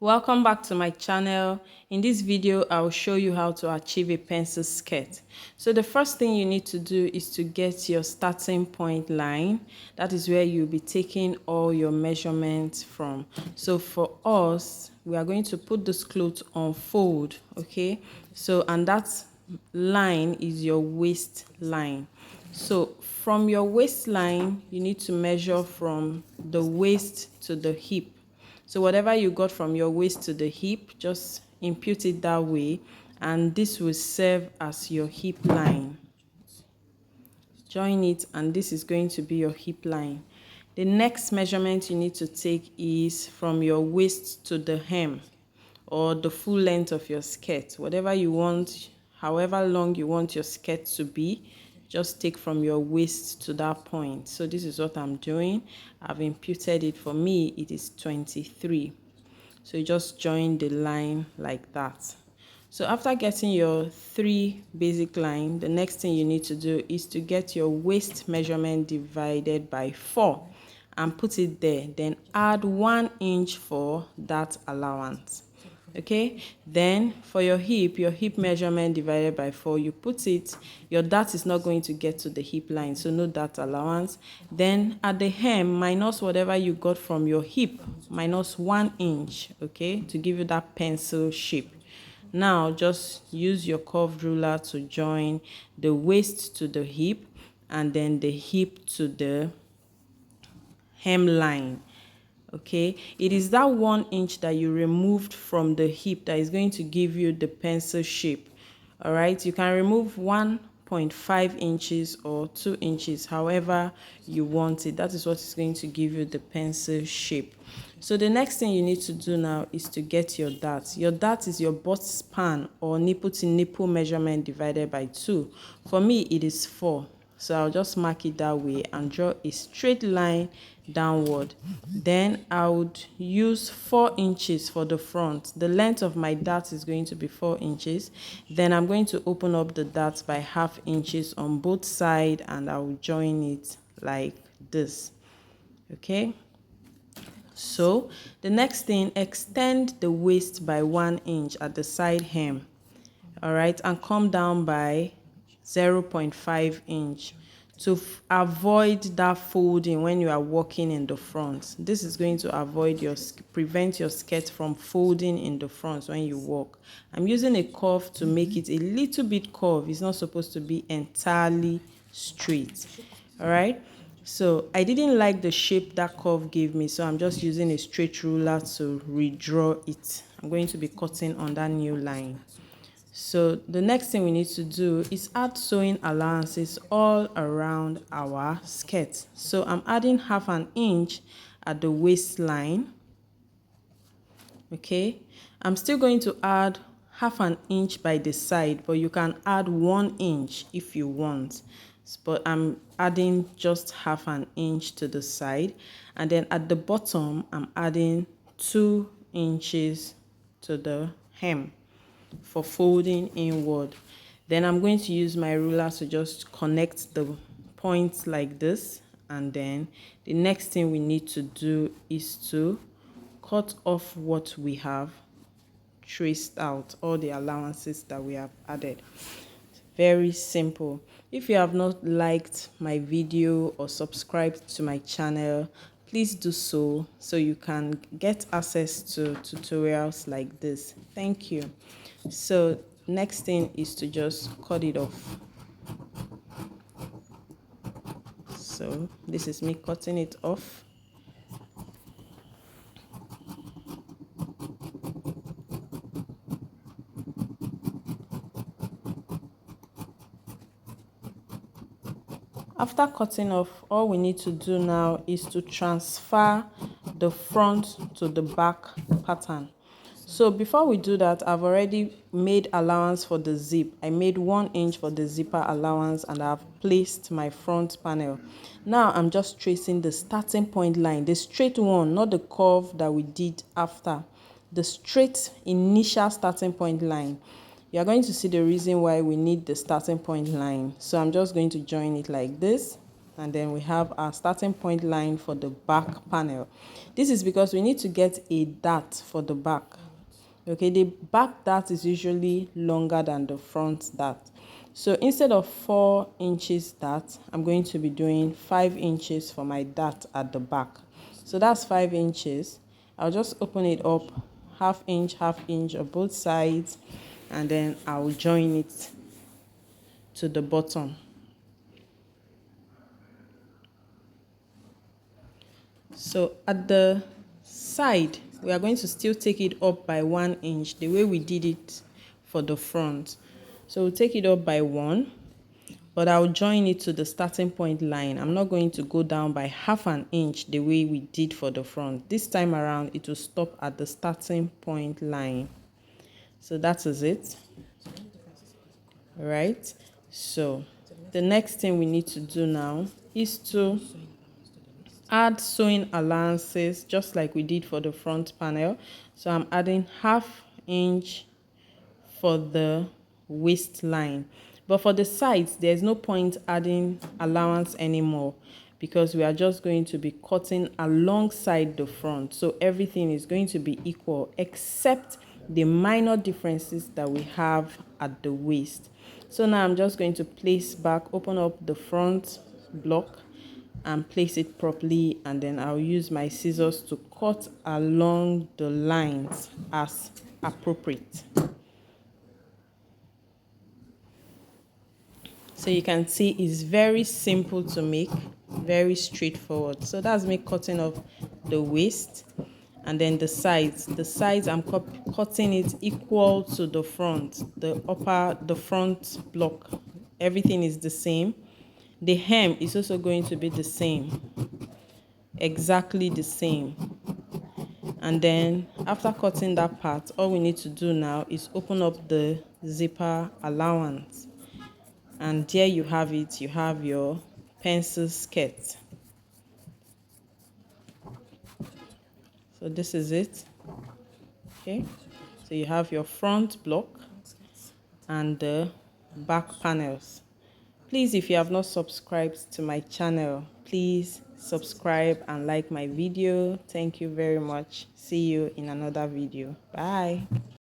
Welcome back to my channel. In this video, I will show you how to achieve a pencil skirt. So the first thing you need to do is to get your starting point line. That is where you'll be taking all your measurements from. So for us, we are going to put this cloth on fold, okay? So, and that line is your waistline. So from your waistline, you need to measure from the waist to the hip. So whatever you got from your waist to the hip, just impute it that way, and this will serve as your hip line. Join it, and this is going to be your hip line. The next measurement you need to take is from your waist to the hem, or the full length of your skirt. Whatever you want, however long you want your skirt to be, just take from your waist to that point. So this is what I'm doing. I've imputed it. For me, it is 23. So you just join the line like that. So after getting your 3 basic line, the next thing you need to do is to get your waist measurement divided by 4 and put it there. Then add 1 inch for that allowance. Okay, then for your hip measurement divided by 4, you put it, your dart is not going to get to the hip line, so no dart allowance. Then at the hem, minus whatever you got from your hip, minus 1 inch, okay, to give you that pencil shape. Now just use your curved ruler to join the waist to the hip and then the hip to the hem line. Okay, it is that 1 inch that you removed from the hip that is going to give you the pencil shape. All right, you can remove 1.5 inches or 2 inches, however you want it. That is what is going to give you the pencil shape. So the next thing you need to do now is to get your dart. Your dart is your butt span or nipple to nipple measurement divided by 2. For me, it is 4. So I'll just mark it that way and draw a straight line downward. Then I would use 4 inches for the front. The length of my dart is going to be 4 inches. Then I'm going to open up the dart by ½ inches on both sides and I will join it like this. Okay. So the next thing, extend the waist by 1 inch at the side hem. All right, and come down by 0.5 inch to avoid that folding when you are walking in the front. This is going to prevent your skirt from folding in the front when you walk. I'm using a curve to make it a little bit curved. It's not supposed to be entirely straight. All right, so I didn't like the shape that curve gave me, so I'm just using a straight ruler to redraw it. I'm going to be cutting on that new line. So the next thing we need to do is add sewing allowances all around our skirt. So I'm adding ½ inch at the waistline. Okay, I'm still going to add ½ inch by the side, but you can add 1 inch if you want. But I'm adding just ½ inch to the side, and then at the bottom I'm adding 2 inches to the hem for folding inward. Then I'm going to use my ruler to just connect the points like this, and then the next thing we need to do is to cut off what we have traced out, all the allowances that we have added. Very simple. If you have not liked my video or subscribed to my channel, please do so you can get access to tutorials like this. Thank you. So next thing is to just cut it off. So this is me cutting it off. After cutting off, all we need to do now is to transfer the front to the back pattern. So before we do that, I've already made allowance for the zip. I made 1 inch for the zipper allowance and I've placed my front panel. Now I'm just tracing the starting point line, the straight one, not the curve that we did after. The straight initial starting point line. You're going to see the reason why we need the starting point line. So I'm just going to join it like this and then we have our starting point line for the back panel. This is because we need to get a dart for the back. Okay, the back dart is usually longer than the front dart. So instead of 4 inches dart, I'm going to be doing 5 inches for my dart at the back. So that's 5 inches. I'll just open it up half inch on both sides, and then I'll join it to the bottom. So at the side, we are going to still take it up by 1 inch, the way we did it for the front. So we'll take it up by 1, but I'll join it to the starting point line. I'm not going to go down by half an inch the way we did for the front. This time around, it will stop at the starting point line. So that is it. All right. So the next thing we need to do now is to add sewing allowances, just like we did for the front panel. So I'm adding half inch for the waistline, but for the sides there's no point adding allowance anymore, because we are just going to be cutting alongside the front, so everything is going to be equal except the minor differences that we have at the waist. So now I'm just going to place back, open up the front block and place it properly, and then I'll use my scissors to cut along the lines as appropriate. So you can see it's very simple to make, very straightforward. So that's me cutting off the waist, and then the sides. The sides I'm cutting it equal to the front, the front block. Everything is the same. The hem is also going to be the same, exactly the same. And then after cutting that part, all we need to do now is open up the zipper allowance. And there you have it, you have your pencil skirt. So this is it. Okay, so you have your front block and the back panels. Please, if you have not subscribed to my channel, please subscribe and like my video. Thank you very much. See you in another video. Bye.